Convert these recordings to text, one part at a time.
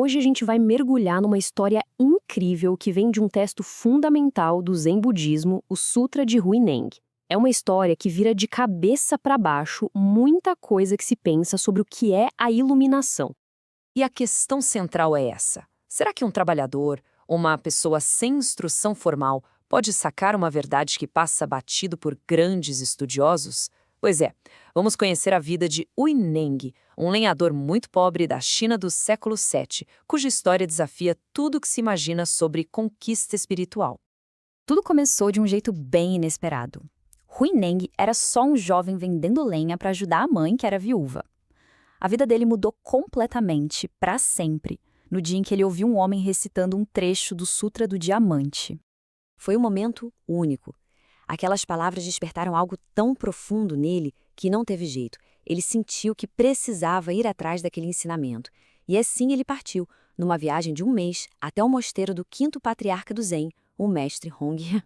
Hoje a gente vai mergulhar numa história incrível que vem de um texto fundamental do Zen budismo, o Sutra de Huineng. É uma história que vira de cabeça para baixo muita coisa que se pensa sobre o que é a iluminação. E a questão central é essa: será que um trabalhador, uma pessoa sem instrução formal, pode sacar uma verdade que passa batido por grandes estudiosos? Pois é, vamos conhecer a vida de Huineng, um lenhador muito pobre da China do século VII, cuja história desafia tudo o que se imagina sobre conquista espiritual. Tudo começou de um jeito bem inesperado. Huineng era só um jovem vendendo lenha para ajudar a mãe, que era viúva. A vida dele mudou completamente, para sempre, no dia em que ele ouviu um homem recitando um trecho do Sutra do Diamante. Foi um momento único. Aquelas palavras despertaram algo tão profundo nele que não teve jeito. Ele sentiu que precisava ir atrás daquele ensinamento. E assim ele partiu, numa viagem de um mês, até o mosteiro do quinto patriarca do Zen, o mestre Hongya.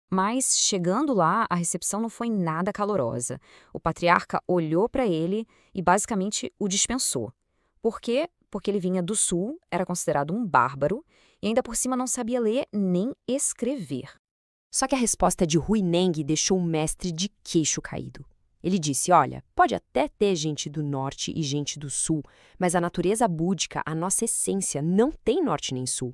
Mas, chegando lá, a recepção não foi nada calorosa. O patriarca olhou para ele e basicamente o dispensou. Por quê? Porque ele vinha do sul, era considerado um bárbaro e ainda por cima não sabia ler nem escrever. Só que a resposta de Huineng deixou o mestre de queixo caído. Ele disse, olha, pode até ter gente do norte e gente do sul, mas a natureza búdica, a nossa essência, não tem norte nem sul.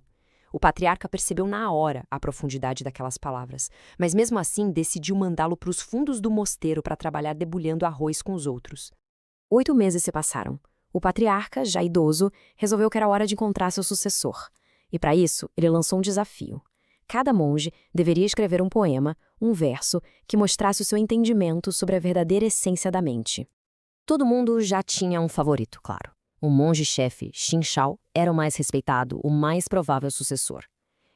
O patriarca percebeu na hora a profundidade daquelas palavras, mas mesmo assim decidiu mandá-lo para os fundos do mosteiro para trabalhar debulhando arroz com os outros. 8 meses se passaram. O patriarca, já idoso, resolveu que era hora de encontrar seu sucessor. E para isso, ele lançou um desafio. Cada monge deveria escrever um poema, um verso, que mostrasse o seu entendimento sobre a verdadeira essência da mente. Todo mundo já tinha um favorito, claro. O monge-chefe, Xin Shao, era o mais respeitado, o mais provável sucessor.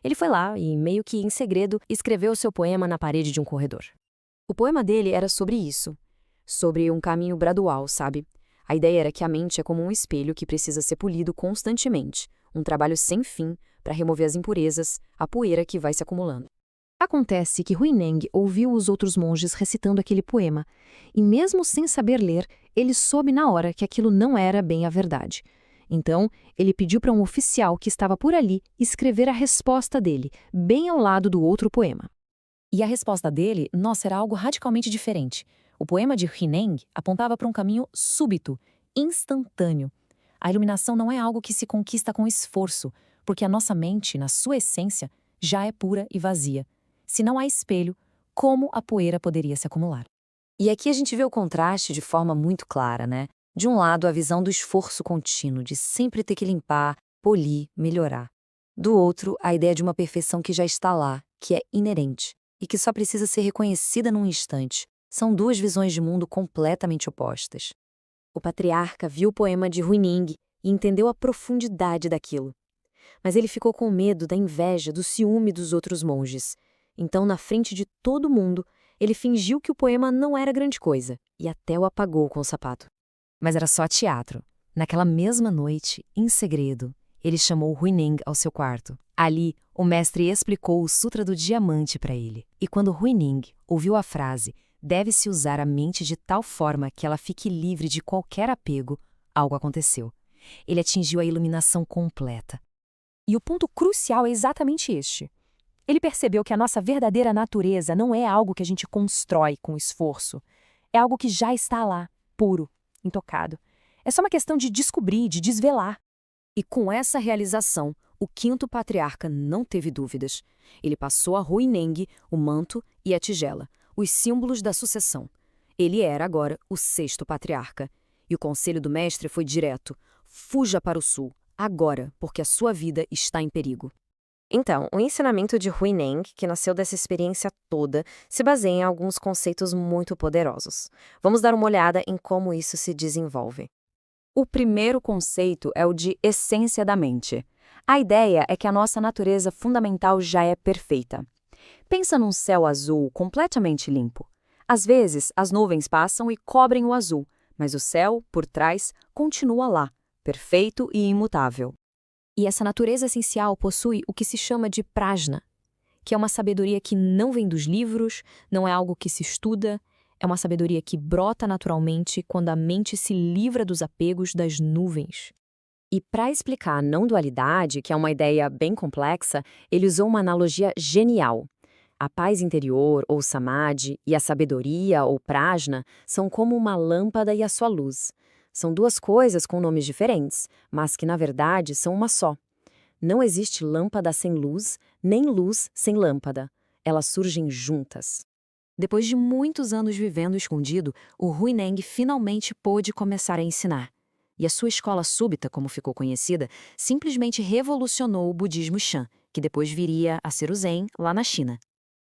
Ele foi lá e, meio que em segredo, escreveu seu poema na parede de um corredor. O poema dele era sobre isso, sobre um caminho gradual, sabe? A ideia era que a mente é como um espelho que precisa ser polido constantemente, um trabalho sem fim para remover as impurezas, a poeira que vai se acumulando. Acontece que Huineng ouviu os outros monges recitando aquele poema, e mesmo sem saber ler, ele soube na hora que aquilo não era bem a verdade. Então, ele pediu para um oficial que estava por ali escrever a resposta dele, bem ao lado do outro poema. E a resposta dele, nossa, era algo radicalmente diferente. O poema de Huineng apontava para um caminho súbito, instantâneo. A iluminação não é algo que se conquista com esforço, porque a nossa mente, na sua essência, já é pura e vazia. Se não há espelho, como a poeira poderia se acumular? E aqui a gente vê o contraste de forma muito clara, né? De um lado, a visão do esforço contínuo, de sempre ter que limpar, polir, melhorar. Do outro, a ideia de uma perfeição que já está lá, que é inerente, e que só precisa ser reconhecida num instante. São duas visões de mundo completamente opostas. O patriarca viu o poema de Huineng e entendeu a profundidade daquilo. Mas ele ficou com medo da inveja, do ciúme dos outros monges. Então, na frente de todo mundo, ele fingiu que o poema não era grande coisa e até o apagou com o sapato. Mas era só teatro. Naquela mesma noite, em segredo, ele chamou Huineng ao seu quarto. Ali, o mestre explicou o Sutra do Diamante para ele. E quando Huineng ouviu a frase, deve-se usar a mente de tal forma que ela fique livre de qualquer apego, algo aconteceu. Ele atingiu a iluminação completa. E o ponto crucial é exatamente este. Ele percebeu que a nossa verdadeira natureza não é algo que a gente constrói com esforço. É algo que já está lá, puro, intocado. É só uma questão de descobrir, de desvelar. E com essa realização, o quinto patriarca não teve dúvidas. Ele passou a Huineng o manto e a tigela, os símbolos da sucessão. Ele era agora o sexto patriarca. E o conselho do mestre foi direto: fuja para o sul, agora, porque a sua vida está em perigo. Então, o ensinamento de Huineng, que nasceu dessa experiência toda, se baseia em alguns conceitos muito poderosos. Vamos dar uma olhada em como isso se desenvolve. O primeiro conceito é o de essência da mente. A ideia é que a nossa natureza fundamental já é perfeita. Pensa num céu azul completamente limpo. Às vezes, as nuvens passam e cobrem o azul, mas o céu, por trás, continua lá, perfeito e imutável. E essa natureza essencial possui o que se chama de prajna, que é uma sabedoria que não vem dos livros, não é algo que se estuda, é uma sabedoria que brota naturalmente quando a mente se livra dos apegos das nuvens. E para explicar a não-dualidade, que é uma ideia bem complexa, ele usou uma analogia genial. A paz interior, ou samadhi, e a sabedoria, ou prajna, são como uma lâmpada e a sua luz. São duas coisas com nomes diferentes, mas que, na verdade, são uma só. Não existe lâmpada sem luz, nem luz sem lâmpada. Elas surgem juntas. Depois de muitos anos vivendo escondido, o Huineng finalmente pôde começar a ensinar. E a sua escola súbita, como ficou conhecida, simplesmente revolucionou o budismo Shan, que depois viria a ser o Zen lá na China.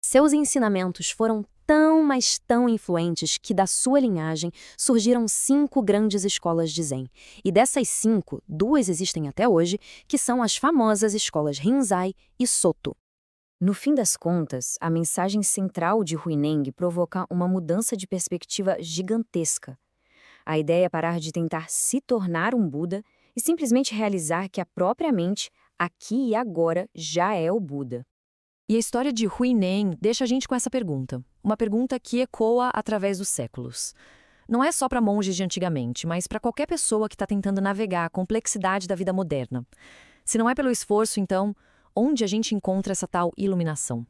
Seus ensinamentos foram tão, mas tão influentes que da sua linhagem surgiram 5 grandes escolas de Zen. E dessas 5, 2 existem até hoje, que são as famosas escolas Rinzai e Soto. No fim das contas, a mensagem central de Huineng provoca uma mudança de perspectiva gigantesca. A ideia é parar de tentar se tornar um Buda e simplesmente realizar que a própria mente, aqui e agora, já é o Buda. E a história de Huineng deixa a gente com essa pergunta. Uma pergunta que ecoa através dos séculos. Não é só para monges de antigamente, mas para qualquer pessoa que está tentando navegar a complexidade da vida moderna. Se não é pelo esforço, então, onde a gente encontra essa tal iluminação?